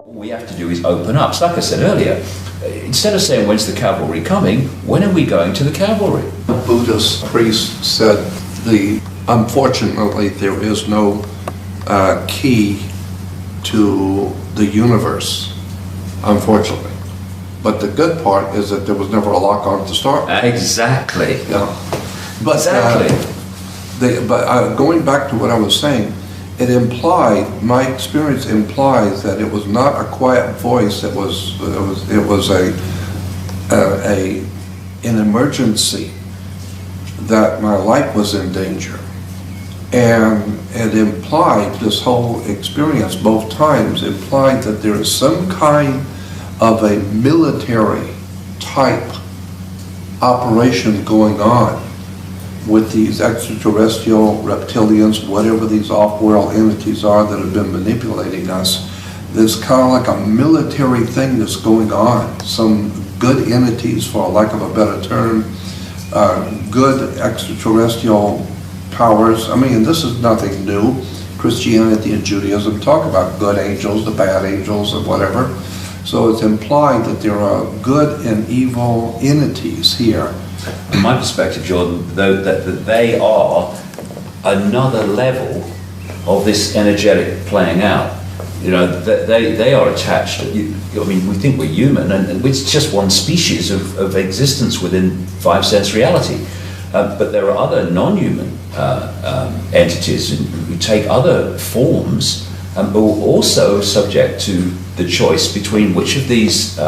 All we have to do is open up. So like I said earlier, instead of saying, when's the cavalry coming, when are we going to the cavalry? A Buddhist priest said, unfortunately, there is no key to the universe, unfortunately. But the good part is that there was never a lock on to start with. Exactly. Yeah. But, Exactly. Going back to what I was saying, it implied, my experience implies that it was not a quiet voice, it was an emergency, that my life was in danger. And it implied, this whole experience both times implied that there is some kind of a military type operation going on with these extraterrestrial reptilians, whatever these off-world entities are that have been manipulating us. There's kind of like a military thing that's going on. Some good entities, for lack of a better term, good extraterrestrial powers. I mean, this is nothing new. Christianity and Judaism talk about good angels, the bad angels, and whatever. So it's implied that there are good and evil entities here. From my perspective, Jordan, though, that they are another level of this energetic playing out. You know, they are attached. I mean, we think we're human, and it's just one species of existence within five-sense reality. But there are other non-human entities who take other forms, who are also subject to the choice between which of these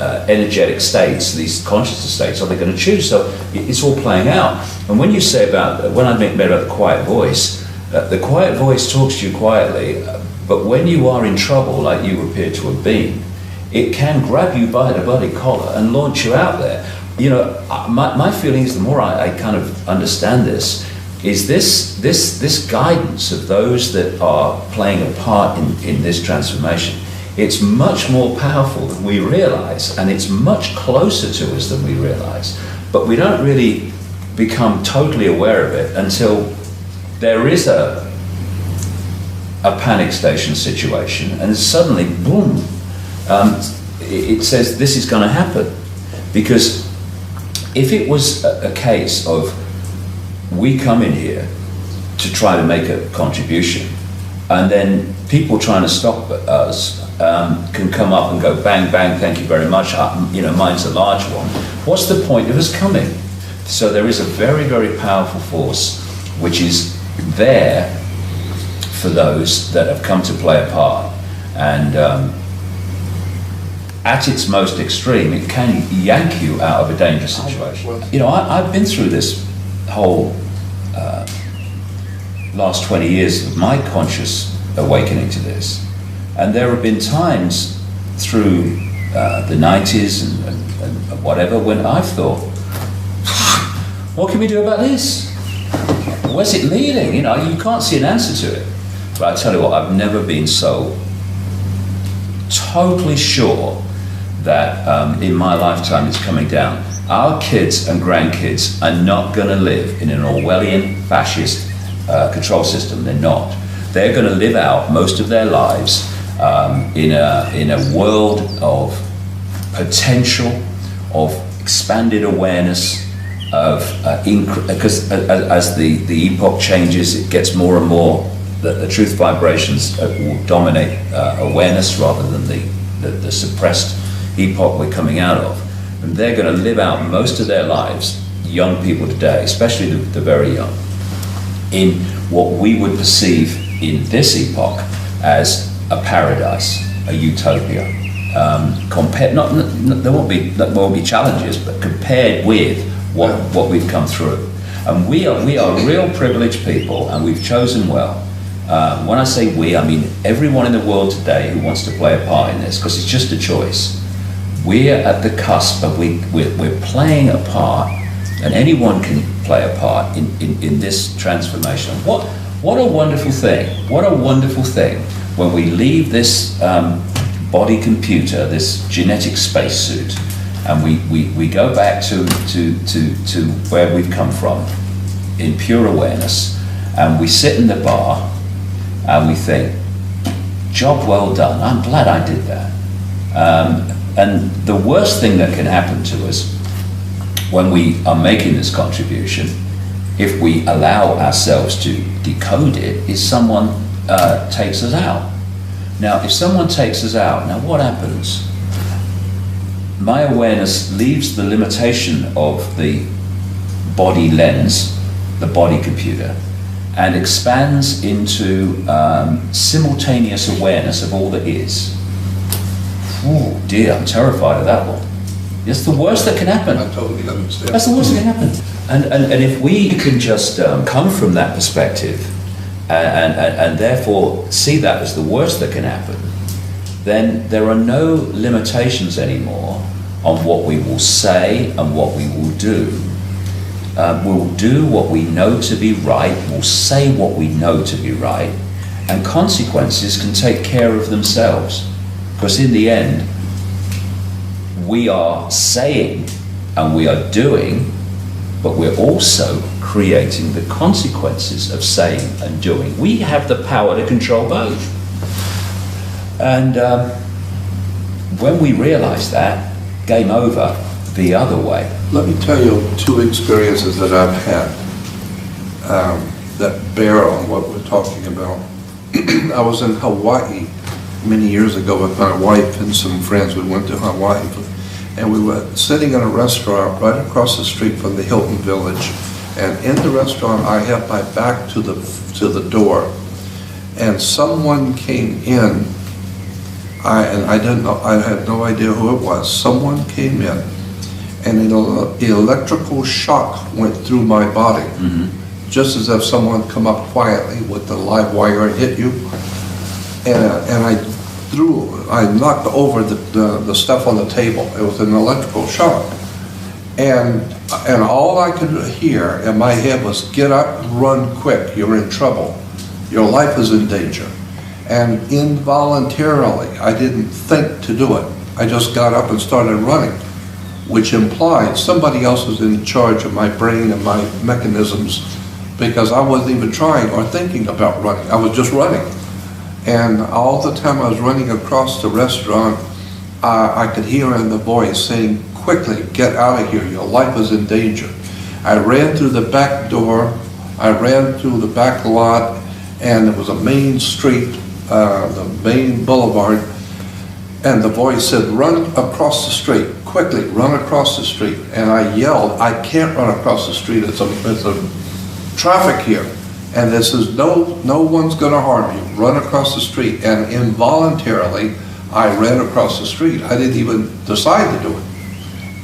energetic states, these consciousness states, are they going to choose? So it's all playing out. And when you say about, when I made about the quiet voice talks to you quietly, but when you are in trouble, like you appear to have been, it can grab you by the bloody collar and launch you out there. You know, my feeling is, the more I kind of understand this, is this guidance of those that are playing a part in this transformation. It's much more powerful than we realize, and it's much closer to us than we realize. But we don't really become totally aware of it until there is a panic station situation, and suddenly, boom, it says this is going to happen. Because if it was a case of we come in here to try to make a contribution, and then people trying to stop us can come up and go bang, bang, thank you very much, you know, mine's a large one. What's the point of us coming? So there is a very, very powerful force which is there for those that have come to play a part. And at its most extreme, it can yank you out of a dangerous situation. You know, I've been through this whole last 20 years of my conscious awakening to this. And there have been times through the 90s and whatever when I've thought, what can we do about this? Where's it leading? You know, you can't see an answer to it. But I tell you what, I've never been so totally sure that in my lifetime it's coming down. Our kids and grandkids are not going to live in an Orwellian fascist control system. They're not. They're going to live out most of their lives in a world of potential, of expanded awareness, of because as the epoch changes, it gets more and more the truth vibrations will dominate awareness rather than the suppressed epoch we're coming out of. And they're going to live out most of their lives, young people today, especially the very young, in what we would perceive in this epoch as a paradise, a utopia. There won't be challenges, but compared with what we've come through. And we are real privileged people, and we've chosen well. When I say we, I mean everyone in the world today who wants to play a part in this, because it's just a choice. We're at the cusp, but we're playing a part, and anyone can play a part in this transformation. What a wonderful thing! What a wonderful thing when we leave this body computer, this genetic spacesuit, and we go back to where we've come from in pure awareness, and we sit in the bar and we think, job well done. I'm glad I did that. And the worst thing that can happen to us when we are making this contribution, if we allow ourselves to decode it, is someone takes us out. Now, if someone takes us out, now what happens? My awareness leaves the limitation of the body lens, the body computer, and expands into simultaneous awareness of all that is. Oh dear, I'm terrified of that one. It's the worst that can happen. I totally understand. That's the worst that can happen. And if we can just come from that perspective and therefore see that as the worst that can happen, then there are no limitations anymore on what we will say and what we will do. We'll do what we know to be right, we'll say what we know to be right, and consequences can take care of themselves. Because in the end, we are saying and we are doing, but we're also creating the consequences of saying and doing. We have the power to control both. And when we realize that, game over the other way. Let me tell you two experiences that I've had that bear on what we're talking about. I was in Hawaii many years ago with my wife and some friends. We went to Hawaii, and we were sitting in a restaurant right across the street from the Hilton Village. And in the restaurant, I had my back to the door, and someone came in. I didn't know. I had no idea who it was. Someone came in, and an electrical shock went through my body, just as if someone come up quietly with the live wire and hit you. And I knocked over the stuff on the table. It was an electrical shock. And all I could hear in my head was, get up, run quick, you're in trouble. Your life is in danger. And involuntarily, I didn't think to do it. I just got up and started running, which implied somebody else was in charge of my brain and my mechanisms, because I wasn't even trying or thinking about running. I was just running. And all the time I was running across the restaurant, I could hear in the voice saying, quickly, get out of here, your life is in danger. I ran through the back door, I ran through the back lot, and there was a main street, the main boulevard, and the voice said, run across the street, quickly, run across the street. And I yelled, I can't run across the street, it's a traffic here. And this is no one's gonna harm you, run across the street. And involuntarily, I ran across the street. I didn't even decide to do it.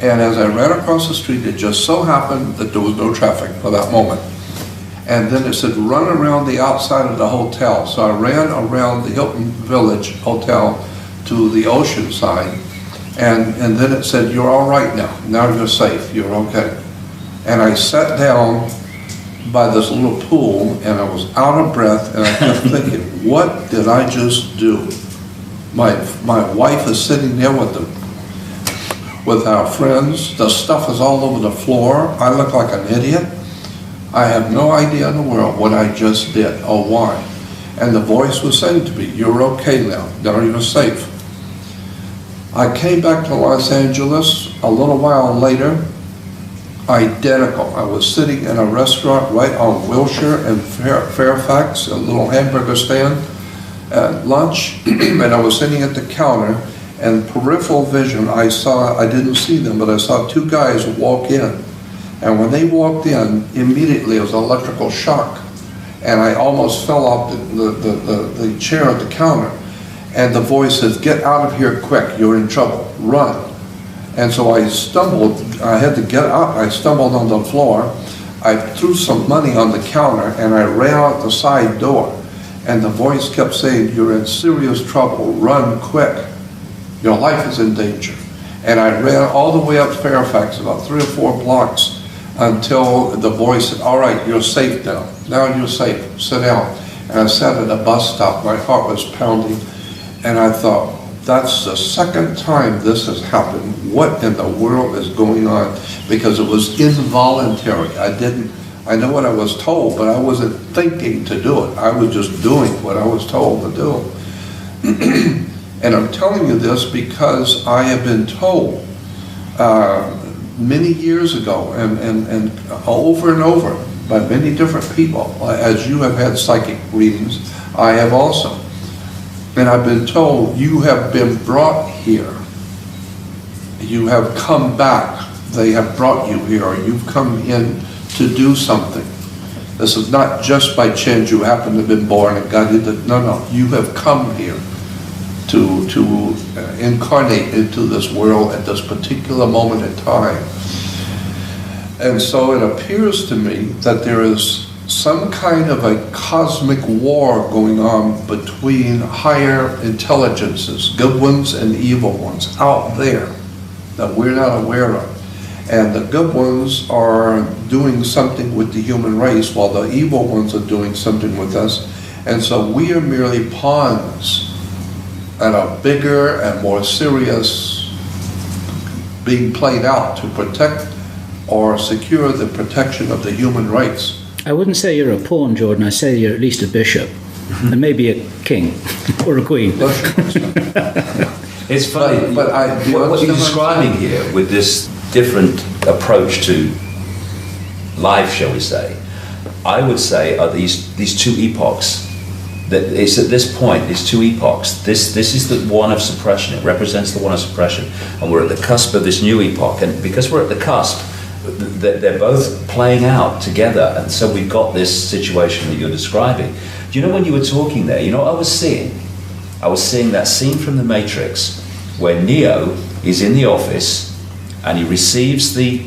And as I ran across the street, it just so happened that there was no traffic for that moment. And then it said, run around the outside of the hotel. So I ran around the Hilton Village Hotel to the ocean side. And then it said, you're all right now. Now you're safe, you're okay. And I sat down by this little pool, and I was out of breath, and I kept thinking, what did I just do? My wife is sitting there with our friends. The stuff is all over the floor. I look like an idiot. I have no idea in the world what I just did or why. And the voice was saying to me, you're okay now. Now you're safe. I came back to Los Angeles a little while later, identical. I was sitting in a restaurant right on Wilshire and Fairfax, a little hamburger stand at lunch, and I was sitting at the counter, and peripheral vision, I didn't see them, but I saw two guys walk in. And when they walked in, immediately it was an electrical shock. And I almost fell off the chair at the counter. And the voice says, get out of here quick, you're in trouble, run. And so I stumbled, I had to get up, I stumbled on the floor, I threw some money on the counter, and I ran out the side door. And the voice kept saying, you're in serious trouble, run quick, your life is in danger. And I ran all the way up Fairfax, about 3 or 4 blocks, until the voice said, all right, you're safe now. Now you're safe, sit down. And I sat at a bus stop, my heart was pounding, and I thought, that's the second time this has happened. What in the world is going on? Because it was involuntary. I know what I was told, but I wasn't thinking to do it. I was just doing what I was told to do. And I'm telling you this because I have been told many years ago and over and over by many different people, as you have had psychic readings, I have also. And I've been told, you have been brought here. You have come back. They have brought you here, or you've come in to do something. This is not just by chance you happen to have been born and got into, no, you have come here to incarnate into this world at this particular moment in time. And so it appears to me that there is some kind of a cosmic war going on between higher intelligences, good ones and evil ones, out there that we're not aware of. And the good ones are doing something with the human race while the evil ones are doing something with us. And so we are merely pawns at a bigger and more serious being played out to protect or secure the protection of the human race. I wouldn't say you're a pawn, Jordan. I say you're at least a bishop, and maybe a king or a queen. It's funny, but what you're describing here with this different approach to life, shall we say, I would say are these two epochs. That it's at this point, these two epochs, this is the one of suppression. It represents the one of suppression, and we're at the cusp of this new epoch. And because we're at the cusp, they're both playing out together, and so we've got this situation that you're describing. Do you know, when you were talking there, you know what I was seeing? I was seeing that scene from The Matrix where Neo is in the office and he receives the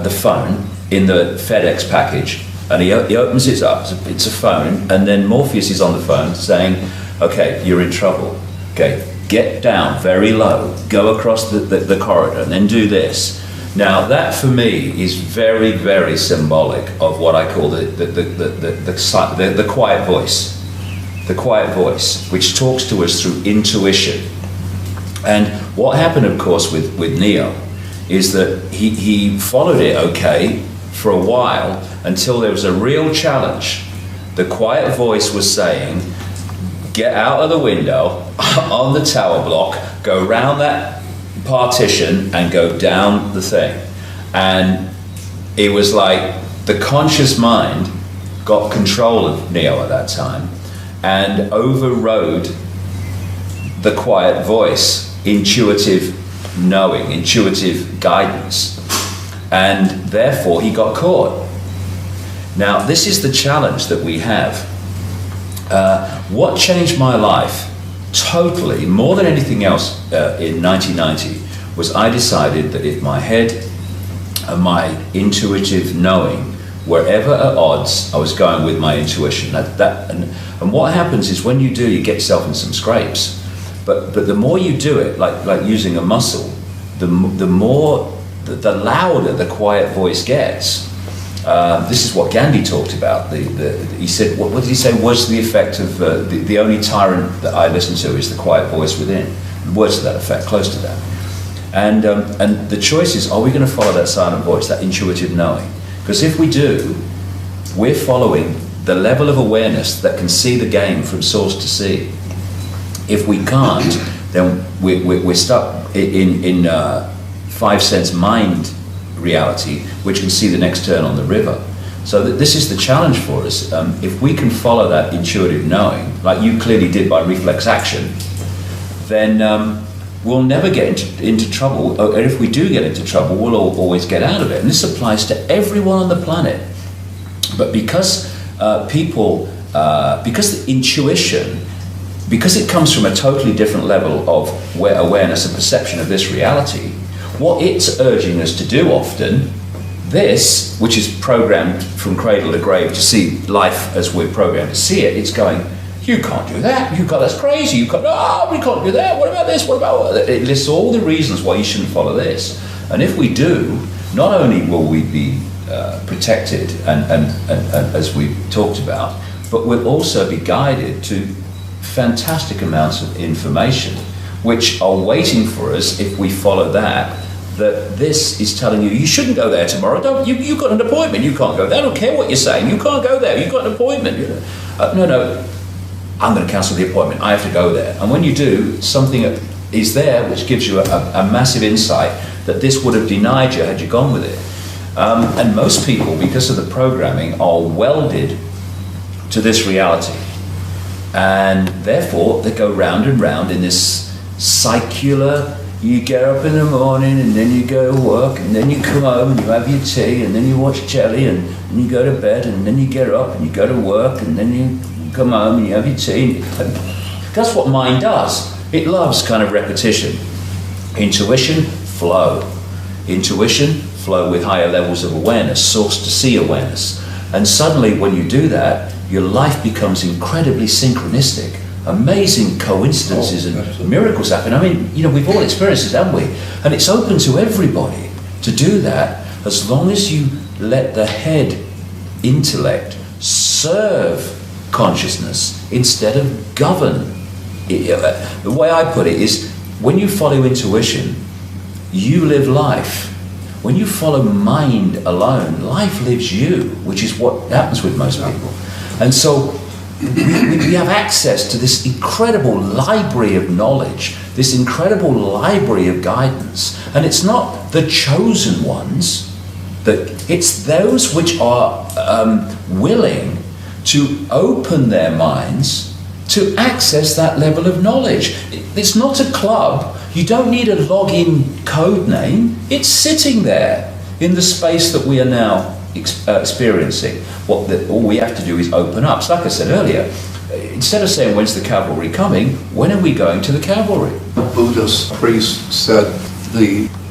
phone in the FedEx package, and he opens it up. It's a phone, and then Morpheus is on the phone saying, "Okay, you're in trouble. Okay, get down very low, go across the corridor, and then do this." Now that for me is very, very symbolic of what I call the quiet voice. The quiet voice, which talks to us through intuition. And what happened, of course, with Neo is that he followed it okay for a while until there was a real challenge. The quiet voice was saying, get out of the window on the tower block, go round that partition and go down the thing. And it was like the conscious mind got control of Neo at that time and overrode the quiet voice, intuitive knowing, intuitive guidance, and therefore he got caught. Now this is the challenge that we have. What changed my life totally, more than anything else, in 1990 was I decided that if my head and my intuitive knowing were ever at odds, I was going with my intuition. And what happens is when you do, you get yourself in some scrapes. But the more you do it, like using a muscle, the louder the quiet voice gets. This is what Gandhi talked about. He said, what did he say was the effect of the only tyrant that I listen to is the quiet voice within. Words to that effect, close to that. And the choice is, are we going to follow that silent voice, that intuitive knowing? Because if we do, we're following the level of awareness that can see the game from source to sea. If we can't, then we're stuck in five sense mind reality, which can see the next turn on the river. So this is the challenge for us. If we can follow that intuitive knowing, like you clearly did by reflex action, then we'll never get into trouble. And if we do get into trouble, we'll always get out of it. And this applies to everyone on the planet. But because because the intuition, because it comes from a totally different level of awareness and perception of this reality, what it's urging us to do often, this, which is programmed from cradle to grave to see life as we're programmed to see it, it's going, you can't do that, that's crazy, we can't do that, what about this, what about that? It lists all the reasons why you shouldn't follow this. And if we do, not only will we be protected and as we talked about, but we'll also be guided to fantastic amounts of information which are waiting for us if we follow that this is telling you, you shouldn't go there tomorrow. You've got an appointment, you can't go there. I don't care what you're saying, you can't go there, you've got an appointment. No, I'm going to cancel the appointment, I have to go there. And when you do, something is there which gives you a massive insight that this would have denied you had you gone with it. And most people, because of the programming, are welded to this reality. And therefore, they go round and round in this circular, you get up in the morning and then you go to work and then you come home and you have your tea and then you watch telly and you go to bed and then you get up and you go to work and then you come home and you have your tea. That's what mind does. It loves kind of repetition. Intuition, flow. Intuition, flow with higher levels of awareness, source to see awareness. And suddenly when you do that, your life becomes incredibly synchronistic. Amazing coincidences and miracles happen. I mean, you know, we've all experienced it, haven't we? And it's open to everybody to do that as long as you let the head intellect serve consciousness instead of govern. The way I put it is, when you follow intuition, you live life. When you follow mind alone, life lives you, which is what happens with most people. And so we have access to this incredible library of knowledge, this incredible library of guidance. And it's not the chosen ones, it's those which are willing to open their minds to access that level of knowledge. It's not a club. You don't need a login code name. It's sitting there in the space that we are now experiencing. All we have to do is open up. So like I said earlier, instead of saying, when's the cavalry coming, when are we going to the cavalry? The Buddhist priest said,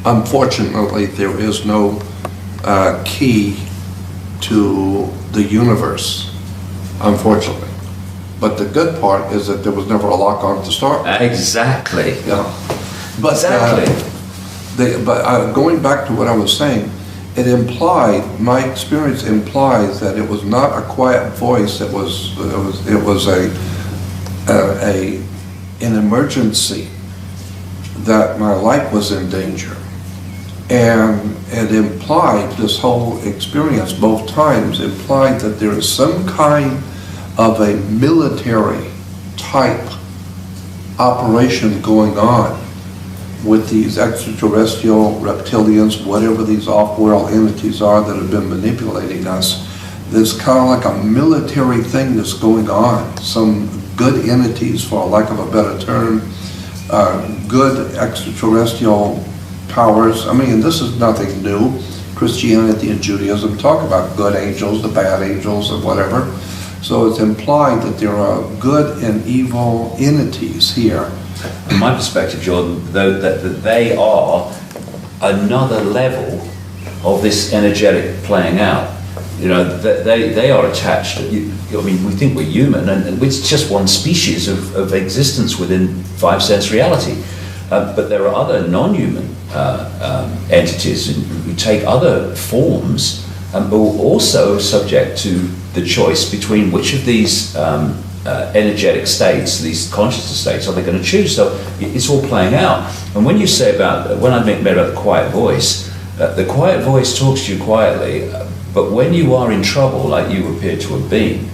unfortunately, there is no key to the universe, unfortunately. But the good part is that there was never a lock on to start with. Exactly. Yeah. But, exactly. Going back to what I was saying, it implied, my experience implies that it was not a quiet voice. It was an emergency, that my life was in danger, and it implied, this whole experience both times implied that there is some kind of a military type operation going on with these extraterrestrial reptilians, whatever these off-world entities are that have been manipulating us. There's kind of like a military thing that's going on. Some good entities, for lack of a better term, good extraterrestrial powers. I mean, this is nothing new. Christianity and Judaism talk about good angels, the bad angels, or whatever. So it's implied that there are good and evil entities here. From my perspective, Jordan, that they are another level of this energetic playing out. You know, they are attached. I mean, we think we're human, and it's just one species of existence within five-sense reality. But there are other non-human entities who take other forms, who are also subject to the choice between which of these energetic states, these consciousness states, are they going to choose. So it's all playing out. And when you say when I made about the quiet voice talks to you quietly, but when you are in trouble, like you appear to have been,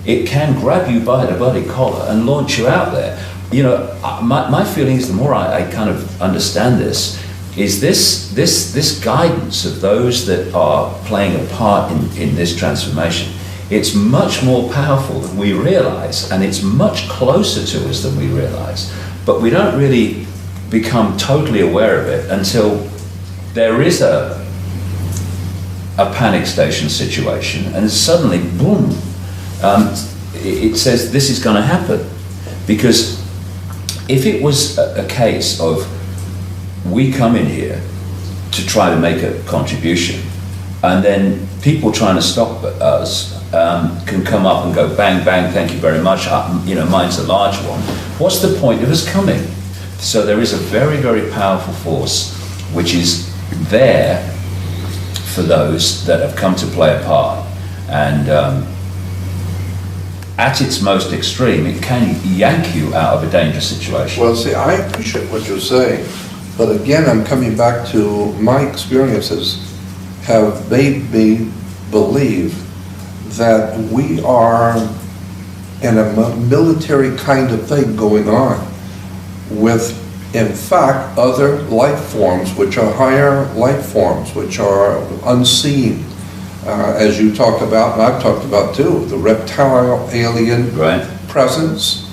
it can grab you by the bloody collar and launch you out there. You know, my feeling is, the more I kind of understand this, is this guidance of those that are playing a part in this transformation. It's much more powerful than we realize, and it's much closer to us than we realize. But we don't really become totally aware of it until there is a panic station situation, and suddenly, boom, it says this is going to happen. Because if it was a case of we come in here to try to make a contribution, and then people trying to stop us can come up and go bang, bang, thank you very much, you know, mine's a large one. What's the point of us coming? So there is a very, very powerful force which is there for those that have come to play a part. And at its most extreme, it can yank you out of a dangerous situation. Well, see, I appreciate what you're saying, but again, I'm coming back to my experiences have made me believe that we are and a military kind of thing going on with, in fact, other life forms, which are higher life forms, which are unseen, as you talked about, and I've talked about too, the reptile alien presence.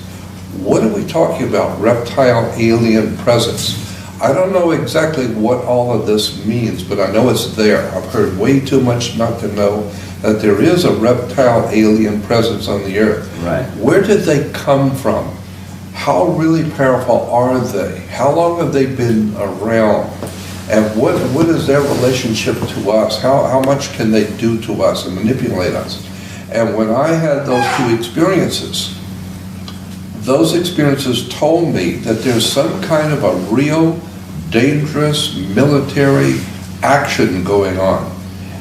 What are we talking about, reptile alien presence? I don't know exactly what all of this means, but I know it's there. I've heard way too much not to know that there is a reptile alien presence on the earth. Right. Where did they come from? How really powerful are they? How long have they been around? And what is their relationship to us? How much can they do to us and manipulate us? And when I had those two experiences, those experiences told me that there's some kind of a real dangerous military action going on.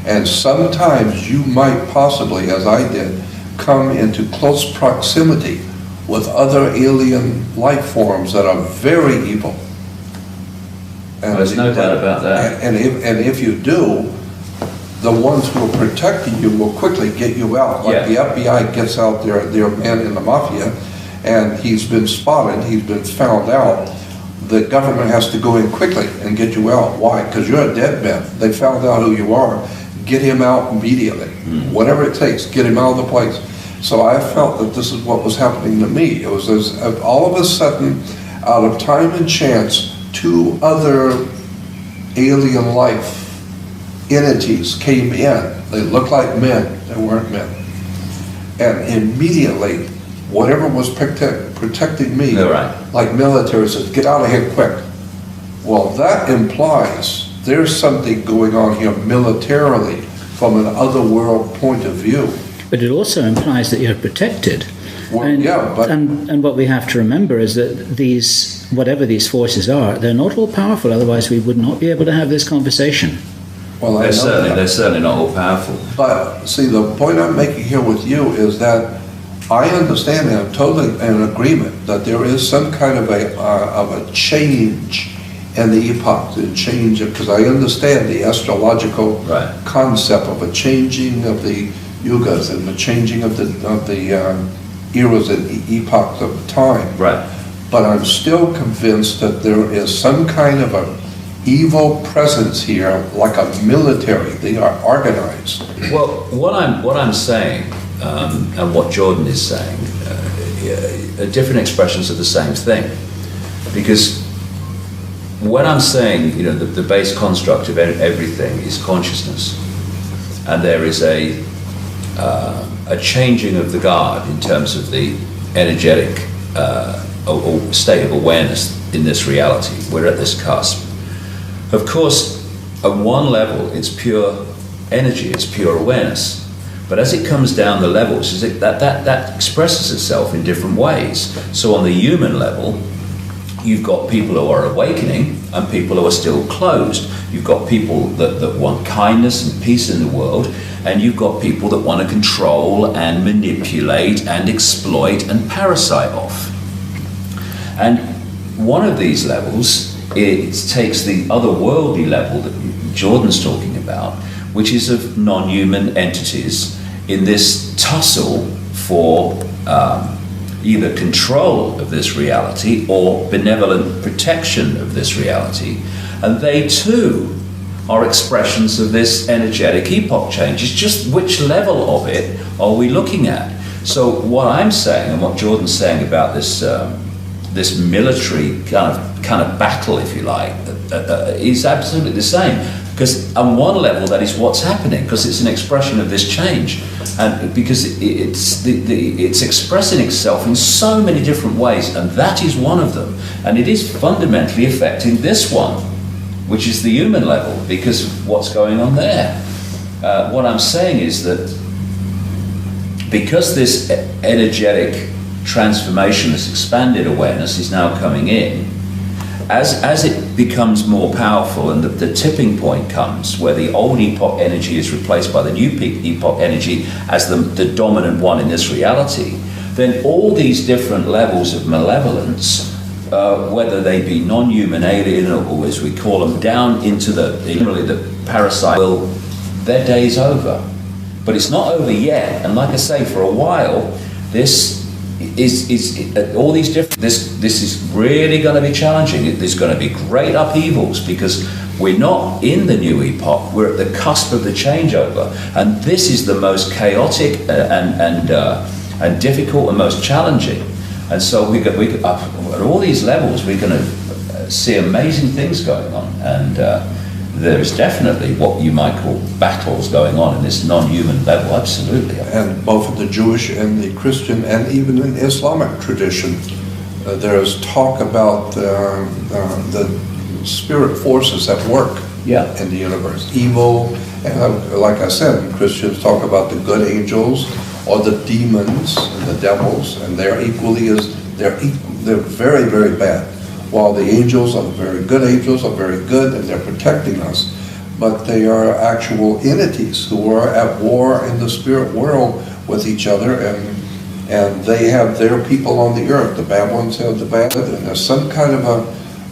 And sometimes you might possibly, as I did, come into close proximity with other alien life forms that are very evil. And there's no doubt about that. And if you do, the ones who are protecting you will quickly get you out. Like the FBI gets out their man in the mafia, and he's been spotted, he's been found out. The government has to go in quickly and get you out. Why? Because you're a dead man. They found out who you are. Get him out immediately. Whatever it takes, get him out of the place. So I felt that this is what was happening to me. It was as all of a sudden, out of time and chance, two other alien life entities came in. They looked like men. They weren't men. And immediately, whatever was protecting me, like military, says, get out of here quick. Well, that implies there's something going on here militarily from an otherworld point of view. But it also implies that you're protected. Well, and what we have to remember is that these, whatever these forces are, they're not all powerful, otherwise we would not be able to have this conversation. Well, they're certainly not all powerful. But see, the point I'm making here with you is that I understand and I'm totally in agreement that there is some kind of a change in the epoch, the change of, because I understand the astrological concept of a changing of the yugas and the changing of the eras and epochs of time. Right. But I'm still convinced that there is some kind of a evil presence here, like a military. They are organized. Well, what I'm saying, and what Jordan is saying, are different expressions of the same thing. Because when I'm saying, the base construct of everything is consciousness, and there is a changing of the guard in terms of the energetic or state of awareness in this reality. We're at this cusp. Of course, at one level, it's pure energy, it's pure awareness. But as it comes down the levels, that expresses itself in different ways. So on the human level, you've got people who are awakening and people who are still closed. You've got people that want kindness and peace in the world, and you've got people that want to control and manipulate and exploit and parasite off. And one of these levels, it takes the otherworldly level that Jordan's talking about, which is of non-human entities in this tussle for either control of this reality or benevolent protection of this reality. And they too are expressions of this energetic epoch change. It's just which level of it are we looking at? So what I'm saying and what Jordan's saying about this this military kind of battle, if you like, is absolutely the same. Because on one level, that is what's happening, because it's an expression of this change, and because it's expressing itself in so many different ways, and that is one of them, and it is fundamentally affecting this one, which is the human level, because of what's going on there. What I'm saying is that because this energetic transformation, this expanded awareness is now coming in, as it becomes more powerful and the tipping point comes where the old epoch energy is replaced by the new epoch energy as the dominant one in this reality, then all these different levels of malevolence, whether they be non-human, alien, or as we call them, down into the parasite, their day's over. But it's not over yet, and like I say, for a while, this all these different. This is really going to be challenging. There's going to be great upheavals because we're not in the new epoch. We're at the cusp of the changeover, and this is the most chaotic and difficult and most challenging. And so we at all these levels, we're going to see amazing things going on, and there is definitely what you might call battles going on in this non-human level. Absolutely. And both in the Jewish and the Christian and even in Islamic tradition, there is talk about the spirit forces at work in the universe. Evil, and like I said, Christians talk about the good angels or the demons and the devils, and they're very, very bad. While the angels are very good, angels are very good, and they're protecting us. But they are actual entities who are at war in the spirit world with each other, and they have their people on the earth. The bad ones have the bad, and there's some kind of a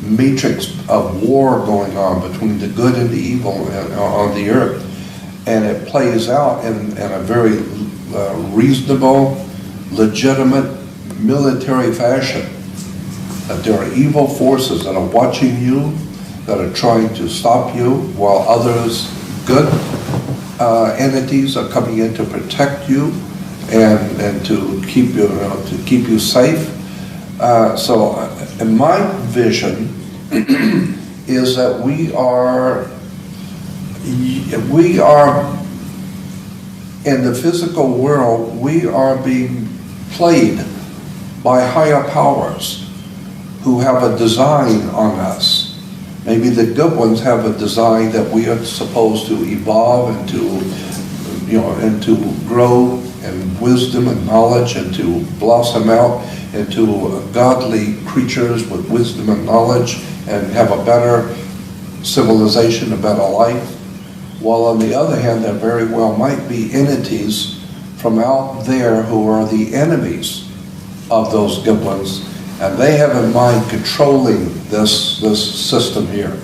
matrix of war going on between the good and the evil on the earth. And it plays out in a very reasonable, legitimate, military fashion. That there are evil forces that are watching you, that are trying to stop you, while others, good entities, are coming in to protect you and to keep you safe. So, in my vision, is that we are in the physical world. We are being played by higher powers who have a design on us. Maybe the good ones have a design that we are supposed to evolve and to grow in wisdom and knowledge, and to blossom out into godly creatures with wisdom and knowledge, and have a better civilization, a better life. While on the other hand, there very well might be entities from out there who are the enemies of those good ones, and they have in mind controlling this system here.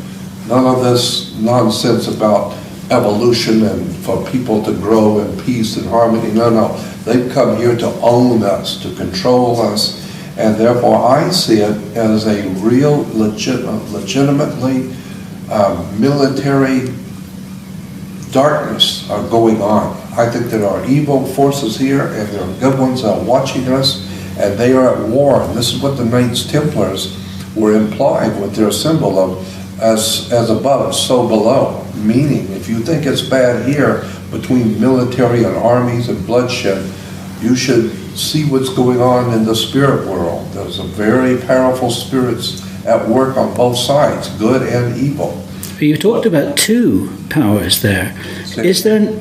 None of this nonsense about evolution and for people to grow in peace and harmony. No. They've come here to own us, to control us, and therefore I see it as a real, legitimately military darkness are going on. I think there are evil forces here, and there are good ones that are watching us, and they are at war. And this is what the Knights Templars were implying with their symbol of as above, so below. Meaning, if you think it's bad here between military and armies and bloodshed, you should see what's going on in the spirit world. There's a very powerful spirits at work on both sides, good and evil. You talked about two powers there.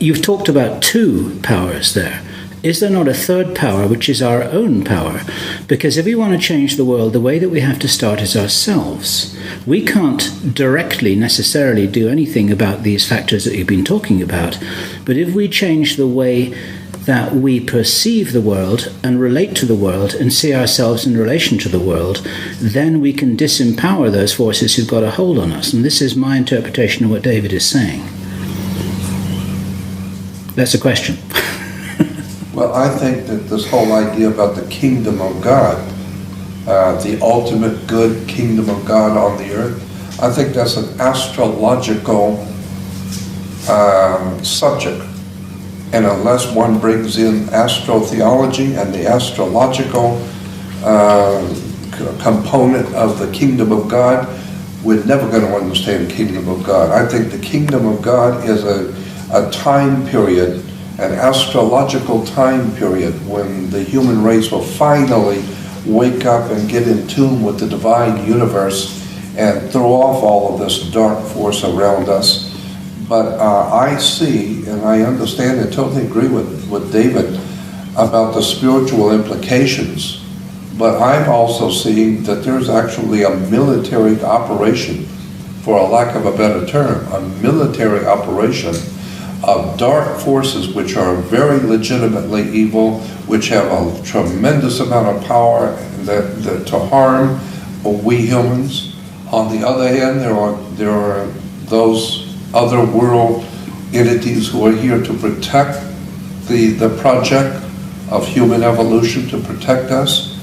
You've talked about two powers there. Is there not a third power, which is our own power? Because if we want to change the world, the way that we have to start is ourselves. We can't directly necessarily do anything about these factors that you've been talking about. But if we change the way that we perceive the world and relate to the world and see ourselves in relation to the world, then we can disempower those forces who've got a hold on us. And this is my interpretation of what David is saying. That's a question. Well, I think that this whole idea about the kingdom of God, the ultimate good kingdom of God on the earth, I think that's an astrological subject. And unless one brings in astro-theology and the astrological component of the kingdom of God, we're never going to understand the kingdom of God. I think the kingdom of God is a time period, an astrological time period, when the human race will finally wake up and get in tune with the divine universe and throw off all of this dark force around us. But I see, and I understand and totally agree with David about the spiritual implications, but I'm also seeing that there's actually a military operation, for a lack of a better term, a military operation of dark forces which are very legitimately evil, which have a tremendous amount of power to harm we humans. On the other hand, there are those other world entities who are here to protect the project of human evolution to protect us.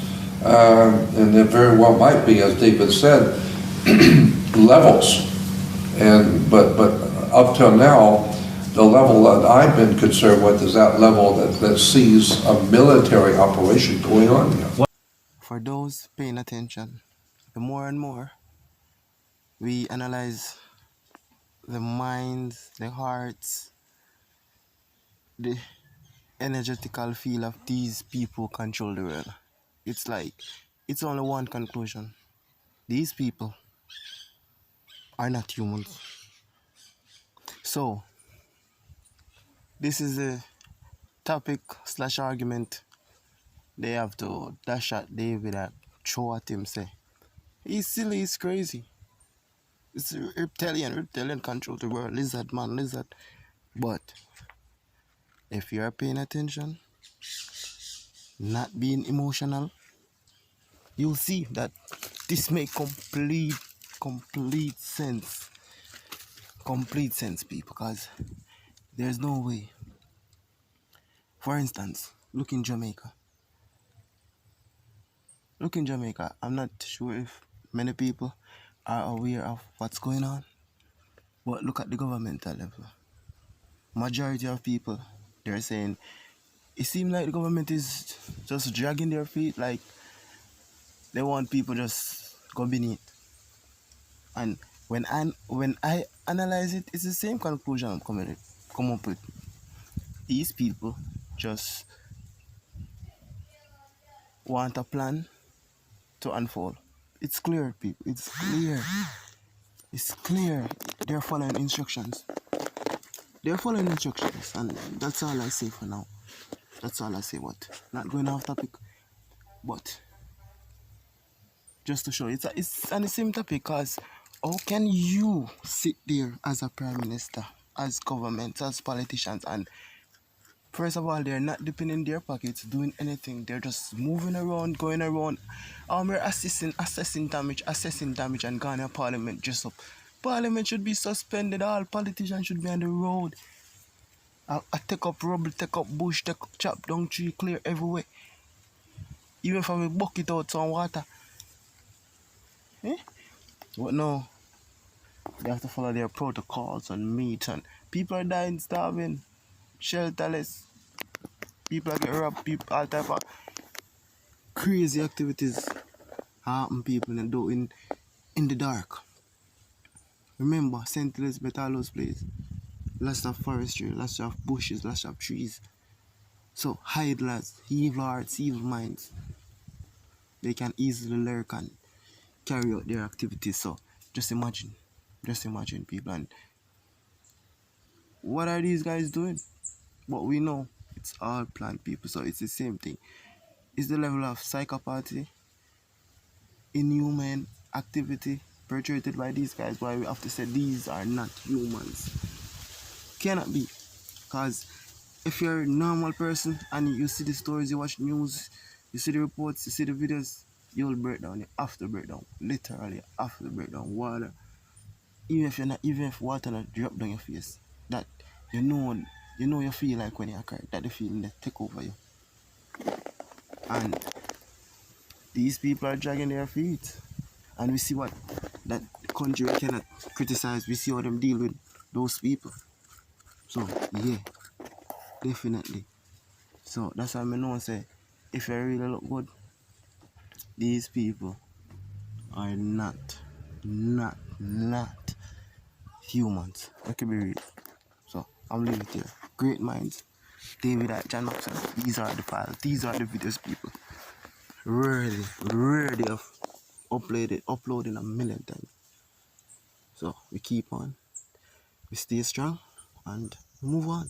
And there very well might be, as David said, levels. But up till now, the level that I've been concerned with is that level that sees a military operation going on here. For those paying attention, the more and more we analyze the minds, the hearts, the energetical feel of these people control the world. It's like, it's only one conclusion. These people are not humans. So, this is a topic / argument they have to dash at David and throw at him, say, he's silly, he's crazy. It's reptilian control the world, lizard man, lizard. But if you're paying attention, not being emotional, you'll see that this makes complete sense. Complete sense, people, because there's no way. For instance, look in Jamaica. I'm not sure if many people are aware of what's going on, but look at the governmental level. Majority of people, they're saying, it seems like the government is just dragging their feet, like they want people just go beneath. And when I analyze it, it's the same conclusion I'm come up with. These people just want a plan to unfold. It's clear, people. It's clear. It's clear. They're following instructions. And that's all I say for now. That's all I say. What? Not going off topic, but just to show it's on the same topic. Cause how can you sit there as a prime minister, as government, as politicians, and first of all, they're not dipping in their pockets, doing anything. They're just moving around, going around. We're assessing damage, and going to parliament just up. Parliament should be suspended. All politicians should be on the road. I take up rubble, take up bush, take up chop down tree, clear everywhere. Even if I bucket out some water. But no, they have to follow their protocols and meat, and people are dying, starving, shelterless. People are getting robbed, all type of crazy activities happen, people, and do in the dark. Remember, St. Elizabeth, all those places, lots of forestry, lots of bushes, lots of trees. So idlers, evil hearts, evil minds, they can easily lurk and carry out their activities. So just imagine, people, and what are these guys doing? But we know it's all planned, people, so it's the same thing. It's the level of psychopathy, inhuman activity perpetrated by these guys, why we have to say these are not humans. Cannot be. Because if you're a normal person and you see the stories, you watch news, you see the reports, you see the videos, you'll break down. You have to break down. Literally, you have to break down. Water. Even if water not drop down your face, that you know you feel like when you're crying, that the feeling that take over you. And these people are dragging their feet. And we see what that country cannot criticize. We see how them deal with those people. So yeah, definitely. So that's why I know say, if I really look good, these people are not humans. That could be real. So I'm leaving it here. Great minds. David at John Maxwell. These are the files. These are the videos, people. Really of uploading a million times. So we keep on. We stay strong and move on.